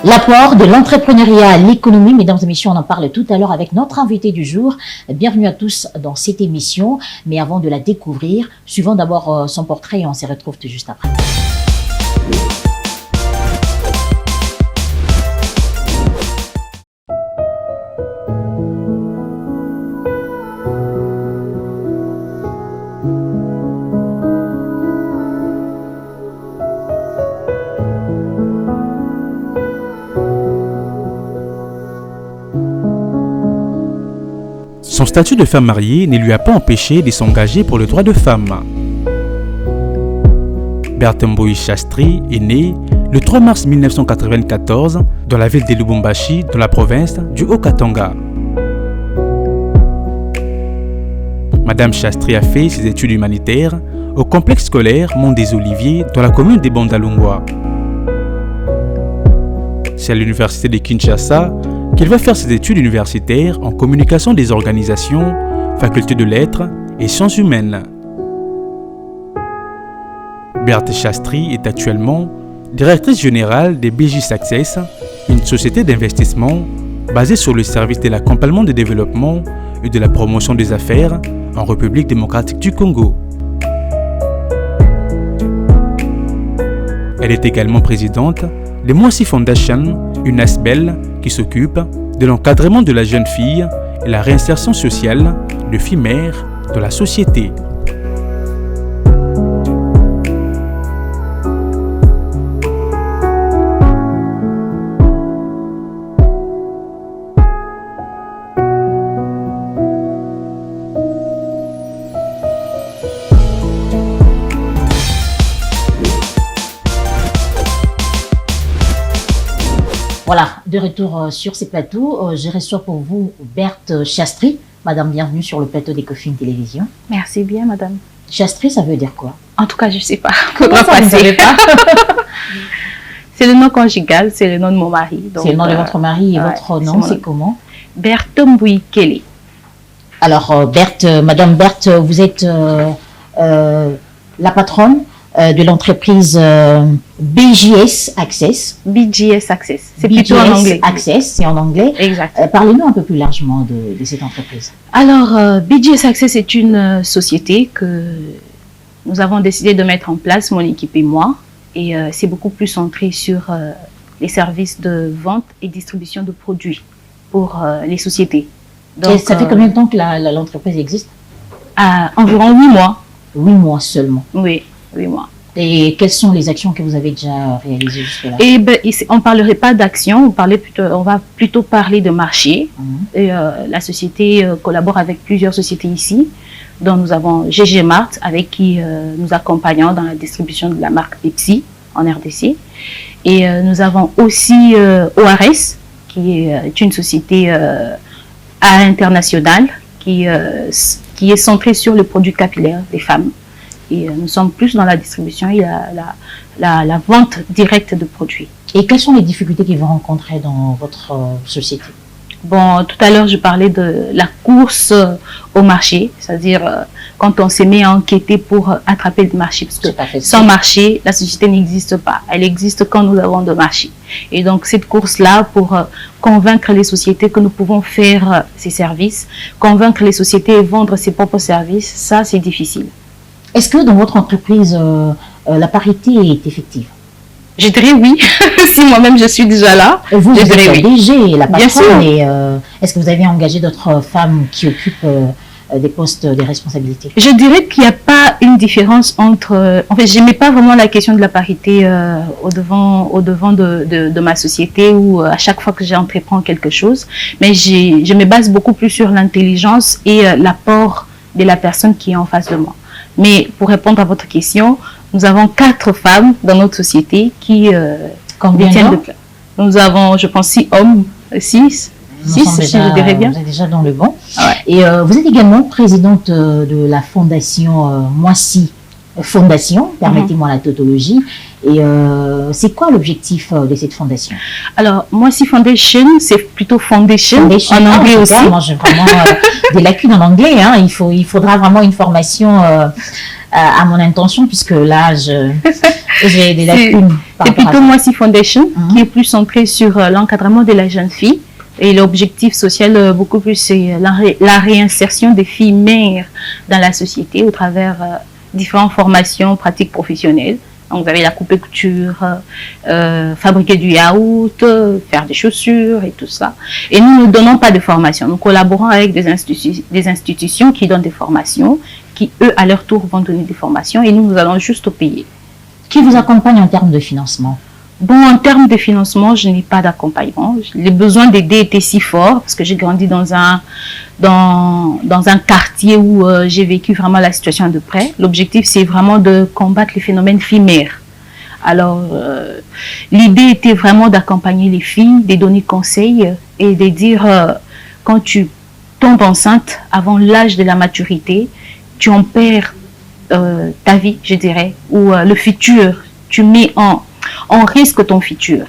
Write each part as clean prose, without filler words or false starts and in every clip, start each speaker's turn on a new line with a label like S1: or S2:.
S1: L'apport de l'entrepreneuriat à l'économie, mesdames et messieurs, on en parle tout à l'heure avec notre invité du jour. Bienvenue à tous dans cette émission. Mais avant de la découvrir, suivons d'abord son portrait et on se retrouve tout juste après.
S2: Son statut de femme mariée ne lui a pas empêché de s'engager pour le droit de femme. Berthe Mboyi Shastri est née le 3 mars 1994 dans la ville de Lubumbashi, dans la province du Haut-Katanga. Madame Shastri a fait ses études humanitaires au complexe scolaire Mont des Oliviers dans la commune de Bandalungwa. C'est à l'université de Kinshasa qu'elle va faire ses études universitaires en communication des organisations, faculté de lettres et sciences humaines. Berthe Shastri est actuellement directrice générale de BJ Success, une société d'investissement basée sur le service de l'accompagnement du développement et de la promotion des affaires en République démocratique du Congo. Elle est également présidente de Mwasi Foundation, une ASBEL qui s'occupe de l'encadrement de la jeune fille et la réinsertion sociale de filles mères dans la société.
S1: Voilà, de retour sur ces plateaux, je reçois pour vous Berthe Shastri. Madame, bienvenue sur le plateau d'Ecofin Télévision.
S3: Merci bien, madame.
S1: Shastri, ça veut dire quoi?
S3: En tout cas, je ne sais pas.
S1: Comment ça, vous ne savez pas?
S3: C'est le nom conjugal, c'est le nom de mon mari.
S1: C'est le nom de votre mari et votre nom, c'est comment?
S3: Berthe Mboyi Kelly.
S1: Alors, Berthe, Madame Berthe, vous êtes la patronne de l'entreprise BJS Access.
S3: BJS Access, c'est plutôt en anglais.
S1: Access, c'est en anglais.
S3: Exact.
S1: Parlez-nous un peu plus largement de cette entreprise.
S3: Alors, BJS Access est une société que nous avons décidé de mettre en place, mon équipe et moi. Et c'est beaucoup plus centré sur les services de vente et distribution de produits pour les sociétés.
S1: Donc, ça fait combien de temps que l'entreprise existe?
S3: Environ 8 mois.
S1: 8 mois seulement.
S3: Oui. 8 mois.
S1: Et quelles sont les actions que vous avez déjà réalisées jusque-là?
S3: On ne parlerait pas d'actions, on va plutôt parler de marché. Et, la société collabore avec plusieurs sociétés ici, dont nous avons GG Mart, avec qui nous accompagnons dans la distribution de la marque Pepsi en RDC. Et nous avons aussi ORS, qui est une société internationale qui est centrée sur le produit capillaire des femmes. Et nous sommes plus dans la distribution et la vente directe de produits. Et
S1: quelles sont les difficultés que vous rencontrez dans votre société?
S3: Bon, tout à l'heure, je parlais de la course au marché, c'est-à-dire quand on se met à enquêter pour attraper le marché. Parce que sans marché, la société n'existe pas. Elle existe quand nous avons de marché. Et donc, cette course-là, pour convaincre les sociétés que nous pouvons faire ces services, convaincre les sociétés et vendre ses propres services, ça, c'est difficile.
S1: Est-ce que dans votre entreprise, la parité est effective?
S3: Je dirais oui, si moi-même je suis déjà là.
S1: Vous êtes
S3: oui.
S1: DG, la patronne, et est-ce que vous avez engagé d'autres femmes qui occupent des postes de responsabilité?
S3: Je dirais qu'il n'y a pas une différence entre... En fait, je ne mets pas vraiment la question de la parité au devant de ma société ou à chaque fois que j'entreprends quelque chose, mais je me base beaucoup plus sur l'intelligence et l'apport de la personne qui est en face de moi. Mais pour répondre à votre question, nous avons 4 femmes dans notre société qui détiennent de place. Nous avons, je pense, 6 hommes, 6, si je dirais bien.
S1: Vous êtes déjà dans le bon.
S3: Ouais.
S1: Et vous êtes également présidente de la fondation Mwasi Fondation, permettez-moi la tautologie. Et c'est quoi l'objectif de cette fondation?
S3: Alors, Mwasi Foundation, c'est plutôt foundation en anglais aussi.
S1: Moi, j'ai vraiment des lacunes en anglais. Hein. Il faudra vraiment une formation à mon intention, puisque là, J'ai des lacunes par
S3: C'est
S1: rapport à
S3: plutôt
S1: ça.
S3: Moissy Foundation qui est plus centré sur l'encadrement de la jeune fille. Et l'objectif social, beaucoup plus, c'est la réinsertion des filles mères dans la société au travers différentes formations, pratiques professionnelles. Donc, vous avez la coupe et couture, fabriquer du yaourt, faire des chaussures et tout ça. Et nous ne donnons pas de formation. Nous collaborons avec des institutions qui donnent des formations, qui, eux, à leur tour, vont donner des formations et nous allons juste payer.
S1: Qui vous accompagne en termes de financement?
S3: Bon, en termes de financement, je n'ai pas d'accompagnement. Les besoins d'aider étaient si forts parce que j'ai grandi dans un quartier où j'ai vécu vraiment la situation de près. L'objectif, c'est vraiment de combattre les phénomènes filles-mères. Alors, l'idée était vraiment d'accompagner les filles, de donner conseils et de dire quand tu tombes enceinte avant l'âge de la maturité, tu en perds ta vie, je dirais, ou le futur, tu mets on risque ton futur.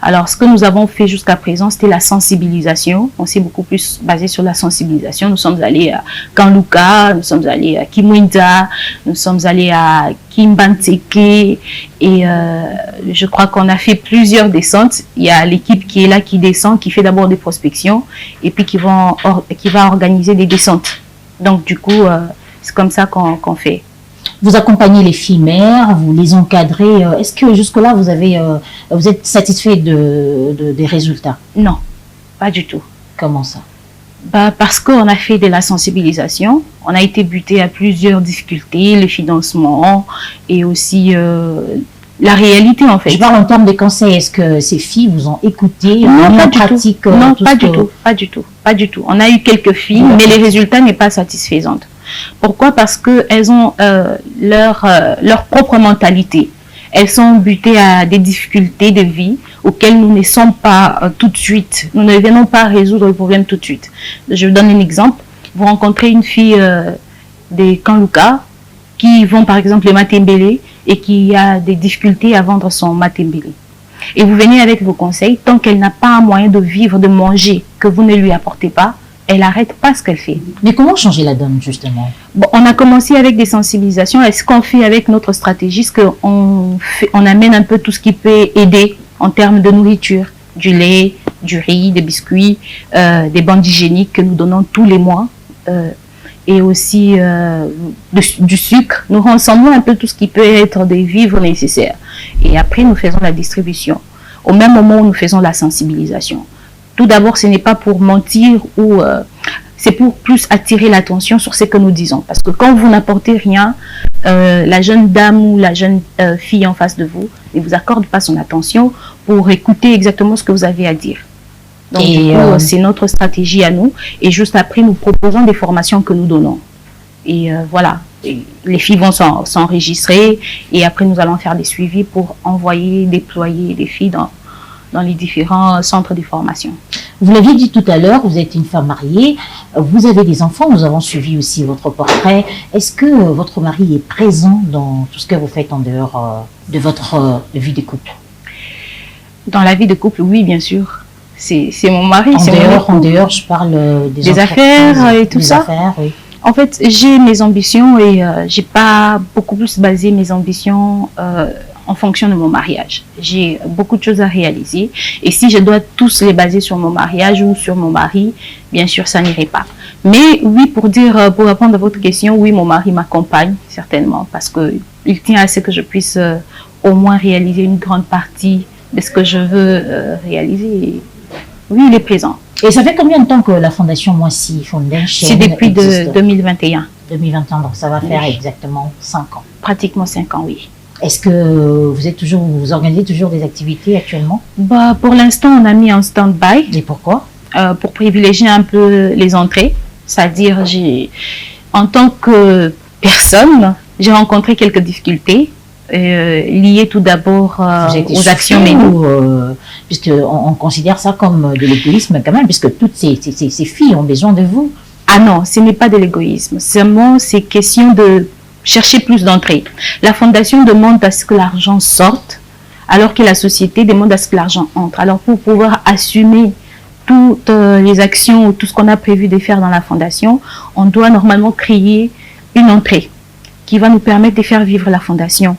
S3: Alors, ce que nous avons fait jusqu'à présent, c'était la sensibilisation. On s'est beaucoup plus basé sur la sensibilisation. Nous sommes allés à Kanluka, nous sommes allés à Kimwinda, nous sommes allés à Kimbanteke et je crois qu'on a fait plusieurs descentes. Il y a l'équipe qui est là, qui descend, qui fait d'abord des prospections et puis qui va organiser des descentes. Donc, du coup, c'est comme ça qu'on fait.
S1: Vous accompagnez les filles mères, vous les encadrez. Est-ce que jusque-là, vous êtes satisfait des résultats?
S3: Non, pas du tout.
S1: Comment ça?
S3: Parce qu'on a fait de la sensibilisation, on a été buté à plusieurs difficultés, le financement et aussi la réalité en fait.
S1: Je parle en termes de conseils. Est-ce que ces filles vous ont écouté?
S3: Non, pas du
S1: pratique,
S3: tout. Non,
S1: tout
S3: pas
S1: ce
S3: du
S1: que...
S3: tout, pas du tout, pas du tout. On a eu quelques filles, mais les résultats n'est pas satisfaisants. Pourquoi? Parce qu'elles ont leur propre mentalité. Elles sont butées à des difficultés de vie auxquelles nous ne sommes pas tout de suite. Nous ne venons pas résoudre le problème tout de suite. Je vous donne un exemple. Vous rencontrez une fille des Kanluka qui vend par exemple le matembele et qui a des difficultés à vendre son matembele. Et vous venez avec vos conseils, tant qu'elle n'a pas un moyen de vivre, de manger, que vous ne lui apportez pas, elle n'arrête pas ce qu'elle fait.
S1: Mais comment changer la donne, justement?
S3: Bon, on a commencé avec des sensibilisations. Et ce qu'on fait avec notre stratégie, c'est qu'on amène un peu tout ce qui peut aider en termes de nourriture. Du lait, du riz, des biscuits, des bandes hygiéniques que nous donnons tous les mois. Et aussi du sucre. Nous rassemblons un peu tout ce qui peut être des vivres nécessaires. Et après, nous faisons la distribution. Au même moment où nous faisons la sensibilisation. Tout d'abord, ce n'est pas pour mentir ou c'est pour plus attirer l'attention sur ce que nous disons. Parce que quand vous n'apportez rien, la jeune dame ou la jeune fille en face de vous ne vous accorde pas son attention pour écouter exactement ce que vous avez à dire. Donc, du coup, c'est notre stratégie à nous. Et juste après, nous proposons des formations que nous donnons. Et voilà, et les filles vont s'enregistrer et après, nous allons faire des suivis pour envoyer, déployer des filles dans les différents centres de formation.
S1: Vous l'aviez dit tout à l'heure, vous êtes une femme mariée, vous avez des enfants, nous avons suivi aussi votre portrait. Est-ce que votre mari est présent dans tout ce que vous faites en dehors de votre vie de couple?
S3: Dans la vie de couple, oui, bien sûr. C'est mon mari.
S1: En dehors, je parle
S3: des affaires et tout ça.
S1: Affaires, oui.
S3: En fait, j'ai mes ambitions et j'ai pas beaucoup plus basé mes ambitions en fonction de mon mariage. J'ai beaucoup de choses à réaliser et si je dois tous les baser sur mon mariage ou sur mon mari, bien sûr, ça n'irait pas. Mais oui, pour répondre à votre question, oui, mon mari m'accompagne certainement parce qu'il tient à ce que je puisse au moins réaliser une grande partie de ce que je veux réaliser. Et oui, il est présent.
S1: Et ça fait combien de temps que la Fondation Moissy Foundation
S3: C'est depuis
S1: 2021. 2021, donc ça va faire exactement 5 ans.
S3: Pratiquement 5 ans, oui.
S1: Est-ce que vous organisez toujours des activités actuellement?
S3: Pour l'instant, on a mis en stand-by.
S1: Et pourquoi?
S3: Pour privilégier un peu les entrées. C'est-à-dire, en tant que personne, j'ai rencontré quelques difficultés liées tout d'abord aux actions menées.
S1: Puisqu'on considère ça comme de l'égoïsme quand même, puisque toutes ces filles ont besoin de vous.
S3: Ah non, ce n'est pas de l'égoïsme. Seulement, c'est question de chercher plus d'entrées. La fondation demande à ce que l'argent sorte, alors que la société demande à ce que l'argent entre. Alors, pour pouvoir assumer toutes les actions ou tout ce qu'on a prévu de faire dans la fondation, on doit normalement créer une entrée qui va nous permettre de faire vivre la fondation,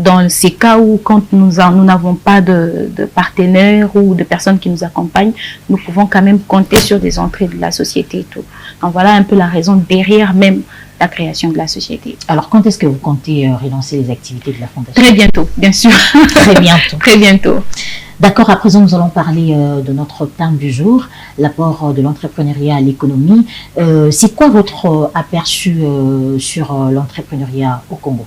S3: Dans ces cas où, quand nous n'avons pas de partenaires ou de personnes qui nous accompagnent, nous pouvons quand même compter sur des entrées de la société et tout. Donc voilà un peu la raison derrière même la création de la société.
S1: Alors, quand est-ce que vous comptez relancer les activités de la Fondation?
S3: Très bientôt, bien sûr.
S1: Très bientôt.
S3: Très bientôt.
S1: D'accord, à présent, nous allons parler de notre thème du jour, l'apport de l'entrepreneuriat à l'économie. C'est quoi votre aperçu sur l'entrepreneuriat au Congo?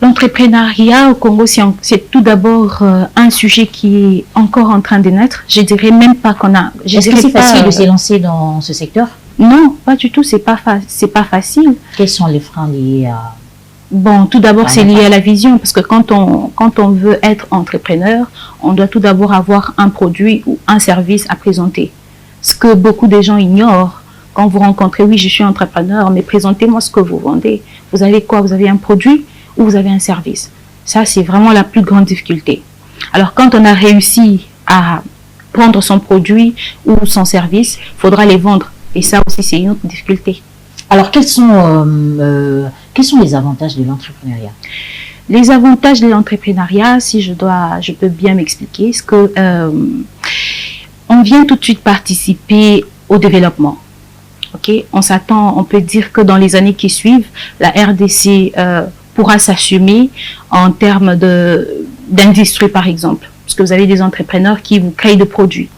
S3: L'entrepreneuriat au Congo, c'est tout d'abord un sujet qui est encore en train de naître. Je dirais même pas qu'on a...
S1: Est-ce que c'est facile de s'élancer dans ce secteur?
S3: Non, pas du tout, c'est pas facile.
S1: Quels sont les freins liés à...
S3: Bon, tout d'abord, c'est lié à la vision, parce que quand on veut être entrepreneur, on doit tout d'abord avoir un produit ou un service à présenter. Ce que beaucoup de gens ignorent. Quand vous rencontrez, oui, je suis entrepreneur, mais présentez-moi ce que vous vendez. Vous avez quoi? Vous avez un produit ou vous avez un service? Ça, c'est vraiment la plus grande difficulté. Alors, quand on a réussi à prendre son produit ou son service, il faudra les vendre. Et ça aussi, c'est une autre difficulté.
S1: Alors, quels sont les avantages de l'entrepreneuriat?
S3: Les avantages de l'entrepreneuriat, si je peux bien m'expliquer, c'est que on vient tout de suite participer au développement. Okay? On peut dire que dans les années qui suivent, la RDC pourra s'assumer en termes d'industrie, par exemple, parce que vous avez des entrepreneurs qui vous créent des produits.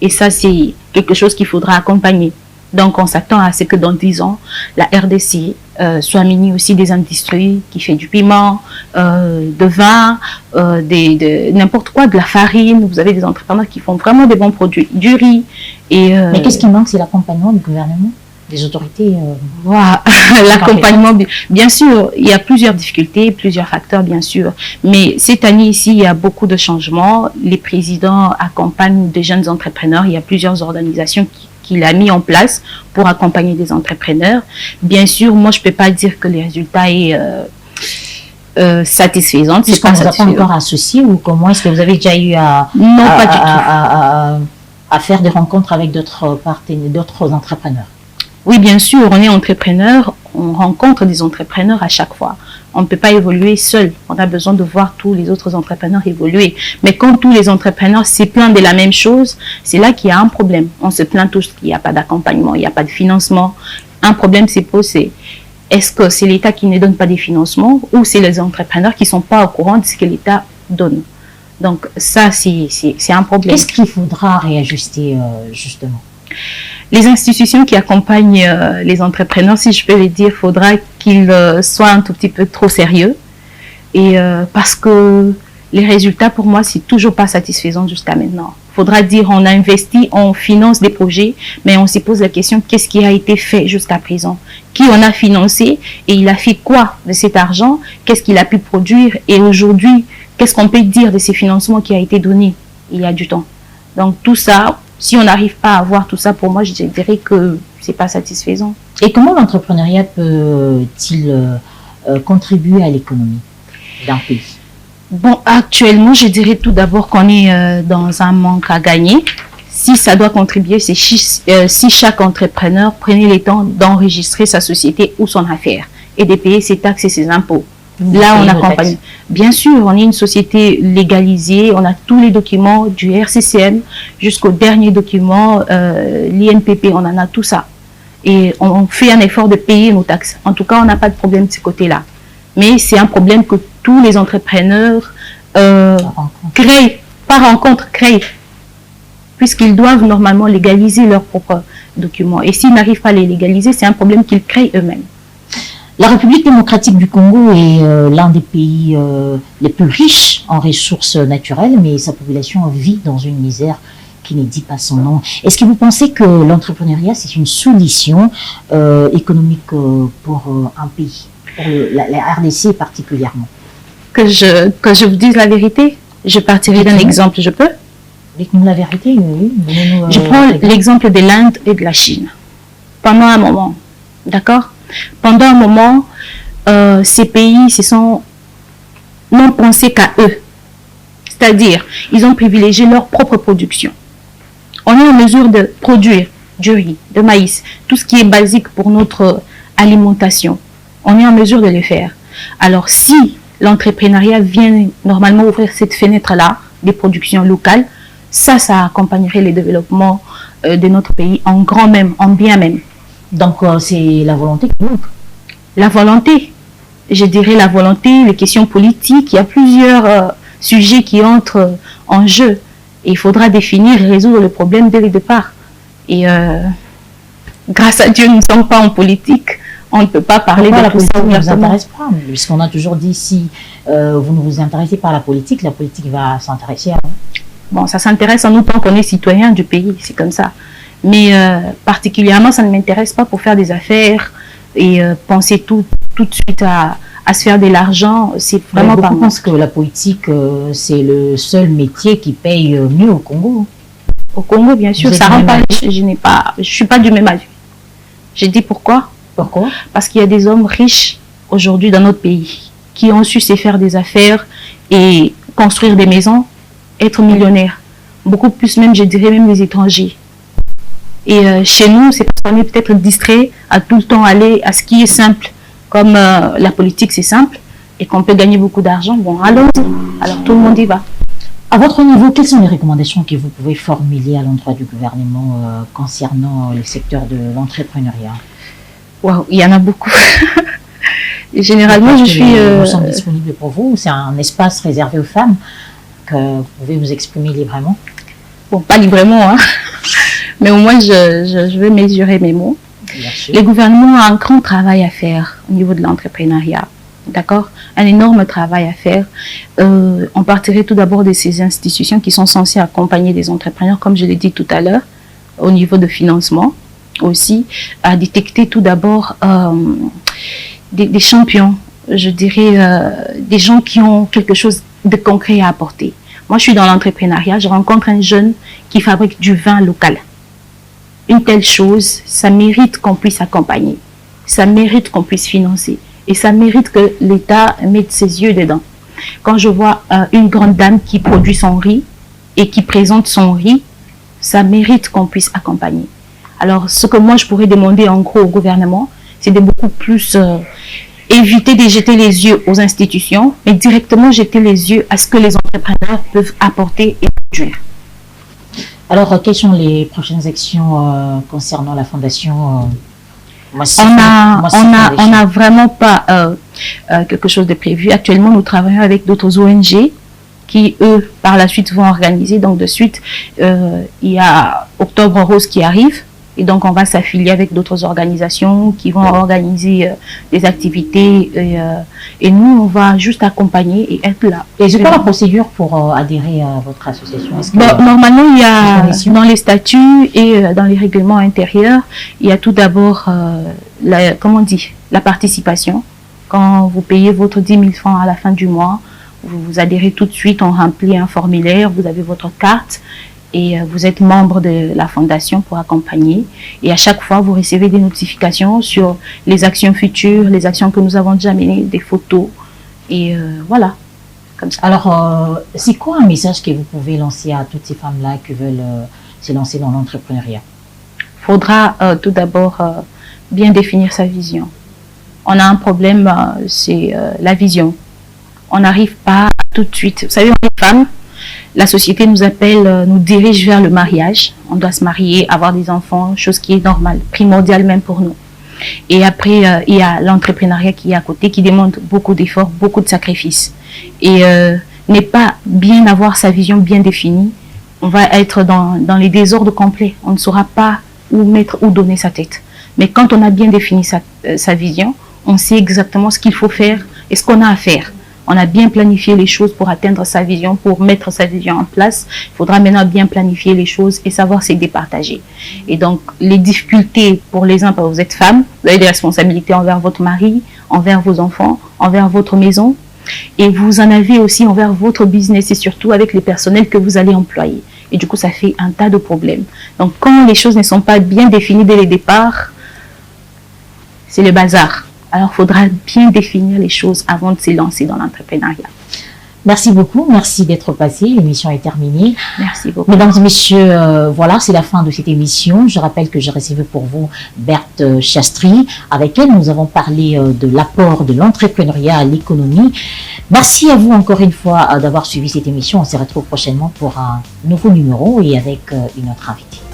S3: Et ça, c'est quelque chose qu'il faudra accompagner. Donc, on s'attend à ce que dans 10 ans, la RDC soit munie aussi des industries qui fait du piment, de vin, n'importe quoi, de la farine. Vous avez des entrepreneurs qui font vraiment des bons produits, du riz.
S1: Mais qu'est-ce qui manque? C'est l'accompagnement du gouvernement, des autorités?
S3: Voilà, l'accompagnement, bien sûr, il y a plusieurs difficultés, plusieurs facteurs, bien sûr. Mais cette année ici, il y a beaucoup de changements. Les présidents accompagnent des jeunes entrepreneurs. Il y a plusieurs organisations qu'il a mis en place pour accompagner des entrepreneurs. Bien sûr, moi, je ne peux pas dire que les résultats sont satisfaisants.
S1: Est-ce qu'on ne vous a pas encore associé ou comment est-ce que vous avez déjà eu à faire des rencontres avec d'autres entrepreneurs?
S3: Oui, bien sûr, on est entrepreneur, on rencontre des entrepreneurs à chaque fois. On ne peut pas évoluer seul. On a besoin de voir tous les autres entrepreneurs évoluer. Mais quand tous les entrepreneurs se plaignent de la même chose, c'est là qu'il y a un problème. On se plaint tous qu'il n'y a pas d'accompagnement, il n'y a pas de financement. Un problème s'est posé. Est-ce que c'est l'État qui ne donne pas des financements ou c'est les entrepreneurs qui ne sont pas au courant de ce que l'État donne? Donc ça, c'est un problème.
S1: Qu'est-ce qu'il faudra réajuster justement?
S3: Les institutions qui accompagnent les entrepreneurs, si je peux le dire, il faudra qu'ils soient un tout petit peu trop sérieux. Et parce que les résultats, pour moi, c'est toujours pas satisfaisant jusqu'à maintenant. Il faudra dire, on a investi, on finance des projets, mais on se pose la question, qu'est-ce qui a été fait jusqu'à présent? Qui on a financé et il a fait quoi de cet argent? Qu'est-ce qu'il a pu produire? Et aujourd'hui, qu'est-ce qu'on peut dire de ces financements qui a été donné il y a du temps? Donc tout ça, si on n'arrive pas à voir tout ça, pour moi, je dirais que c'est pas satisfaisant.
S1: Et comment l'entrepreneuriat peut-il contribuer à l'économie d'un pays?
S3: Bon, actuellement, je dirais tout d'abord qu'on est dans un manque à gagner. Si ça doit contribuer, c'est si chaque entrepreneur prenait le temps d'enregistrer sa société ou son affaire et de payer ses taxes et ses impôts. Là, on accompagne. Bien sûr, on est une société légalisée, on a tous les documents du RCCM jusqu'au dernier document, l'INPP, on en a tout ça. Et on fait un effort de payer nos taxes. En tout cas, on n'a pas de problème de ce côté-là. Mais c'est un problème que tous les entrepreneurs créent, puisqu'ils doivent normalement légaliser leurs propres documents. Et s'ils n'arrivent pas à les légaliser, c'est un problème qu'ils créent eux-mêmes.
S1: La République démocratique du Congo est l'un des pays les plus riches en ressources naturelles, mais sa population vit dans une misère qui ne dit pas son nom. Est-ce que vous pensez que l'entrepreneuriat, c'est une solution économique pour un pays, pour la RDC particulièrement?
S3: Que je vous dise la vérité, je partirai d'un exemple, je peux?
S1: Dites-nous la vérité, oui.
S3: Je prends l'exemple de l'Inde et de la Chine. Pendant un moment, d'accord? Pendant un moment, ces pays n'ont pensé qu'à eux. C'est-à-dire, ils ont privilégié leur propre production. On est en mesure de produire du riz, de maïs, tout ce qui est basique pour notre alimentation. On est en mesure de le faire. Alors, si l'entrepreneuriat vient normalement ouvrir cette fenêtre-là des productions locales. Ça accompagnerait le développement de notre pays en grand même, en bien même.
S1: Donc, c'est la volonté qui manque.
S3: La volonté, je dirais la volonté, les questions politiques, il y a plusieurs sujets qui entrent en jeu. Et il faudra définir et résoudre le problème dès le départ. Et grâce à Dieu, nous ne sommes pas en politique. On ne peut pas parler de
S1: la
S3: tout ça
S1: ouvertement. Ne vous intéresse pas, puisqu'on a toujours dit si vous ne vous intéressez pas à la politique va s'intéresser à vous.
S3: Bon, ça s'intéresse à nous tant qu'on est citoyen du pays, c'est comme ça. Mais particulièrement, ça ne m'intéresse pas pour faire des affaires et penser tout de suite à se faire de l'argent. C'est vraiment pas moi.
S1: Je pense que la politique, c'est le seul métier qui paye mieux au Congo.
S3: Au Congo, bien sûr, ça rend pas riche. Je suis pas du même avis. J'ai dit pourquoi?
S1: Pourquoi?
S3: Parce qu'il y a des hommes riches aujourd'hui dans notre pays qui ont su se faire des affaires et construire des maisons, être millionnaires. Beaucoup plus même, je dirais même les étrangers. Et chez nous, c'est parce qu'on est peut-être distrait à tout le temps aller à ce qui est simple. Comme la politique, c'est simple et qu'on peut gagner beaucoup d'argent. Bon, allons-y. Alors, tout le monde y va.
S1: À votre niveau, quelles sont les recommandations que vous pouvez formuler à l'endroit du gouvernement concernant le secteur de l'entrepreneuriat?
S3: Wow, il y en a beaucoup. Et généralement, je suis...
S1: Nous sommes disponibles pour vous. C'est un espace réservé aux femmes que vous pouvez vous exprimer librement.
S3: Bon, pas librement, hein. Mais au moins, je vais mesurer mes mots. Le gouvernement a un grand travail à faire au niveau de l'entrepreneuriat. D'accord? Un énorme travail à faire. On partirait tout d'abord de ces institutions qui sont censées accompagner les entrepreneurs, comme je l'ai dit tout à l'heure, au niveau de financement aussi, à détecter tout d'abord des champions, je dirais, des gens qui ont quelque chose de concret à apporter. Moi, je suis dans l'entrepreneuriat, je rencontre un jeune qui fabrique du vin local. Une telle chose, ça mérite qu'on puisse accompagner, ça mérite qu'on puisse financer et ça mérite que l'État mette ses yeux dedans. Quand je vois une grande dame qui produit son riz et qui présente son riz, ça mérite qu'on puisse accompagner. Alors, ce que moi, je pourrais demander en gros au gouvernement, c'est de beaucoup plus éviter de jeter les yeux aux institutions, mais directement jeter les yeux à ce que les entrepreneurs peuvent apporter et produire.
S1: Alors, quelles sont les prochaines actions concernant la fondation
S3: on n'a vraiment pas quelque chose de prévu. Actuellement, nous travaillons avec d'autres ONG qui, eux, par la suite, vont organiser. Donc, de suite, il y a Octobre Rose qui arrive. Et donc, on va s'affilier avec d'autres organisations qui vont organiser des activités. Et nous, on va juste accompagner et être là.
S1: Et c'est quoi la procédure pour adhérer à votre association?
S3: Normalement, il y a dans les statuts et dans les règlements intérieurs, il y a tout d'abord, la participation. Quand vous payez votre 10 000 francs à la fin du mois, vous adhérez tout de suite, on remplit un formulaire, vous avez votre carte. Et vous êtes membre de la fondation pour accompagner. Et à chaque fois, vous recevez des notifications sur les actions futures, les actions que nous avons déjà menées, des photos. Et voilà, comme ça.
S1: Alors, c'est quoi un message que vous pouvez lancer à toutes ces femmes-là qui veulent se lancer dans l'entrepreneuriat?
S3: Il faudra tout d'abord bien définir sa vision. On a un problème, c'est la vision. On n'arrive pas tout de suite. Vous savez, on est femmes. La société nous appelle, nous dirige vers le mariage. On doit se marier, avoir des enfants, chose qui est normale, primordiale même pour nous. Et après, il y a l'entrepreneuriat qui est à côté, qui demande beaucoup d'efforts, beaucoup de sacrifices. Et n'est pas bien avoir sa vision bien définie, on va être dans les désordres complets. On ne saura pas où mettre, où donner sa tête. Mais quand on a bien défini sa vision, on sait exactement ce qu'il faut faire et ce qu'on a à faire. On a bien planifié les choses pour atteindre sa vision, pour mettre sa vision en place. Il faudra maintenant bien planifier les choses et savoir se départager. Et donc, les difficultés pour les uns, parce que vous êtes femme, vous avez des responsabilités envers votre mari, envers vos enfants, envers votre maison. Et vous en avez aussi envers votre business et surtout avec les personnels que vous allez employer. Et du coup, ça fait un tas de problèmes. Donc, quand les choses ne sont pas bien définies dès le départ, c'est le bazar. Alors, il faudra bien définir les choses avant de se lancer dans l'entrepreneuriat.
S1: Merci beaucoup, merci d'être passé. L'émission est terminée.
S3: Merci beaucoup.
S1: Mesdames et messieurs, voilà, c'est la fin de cette émission. Je rappelle que j'ai reçu pour vous Berthe Chastry, avec elle nous avons parlé de l'apport de l'entrepreneuriat à l'économie. Merci à vous encore une fois d'avoir suivi cette émission. On se retrouve prochainement pour un nouveau numéro et avec une autre invitée.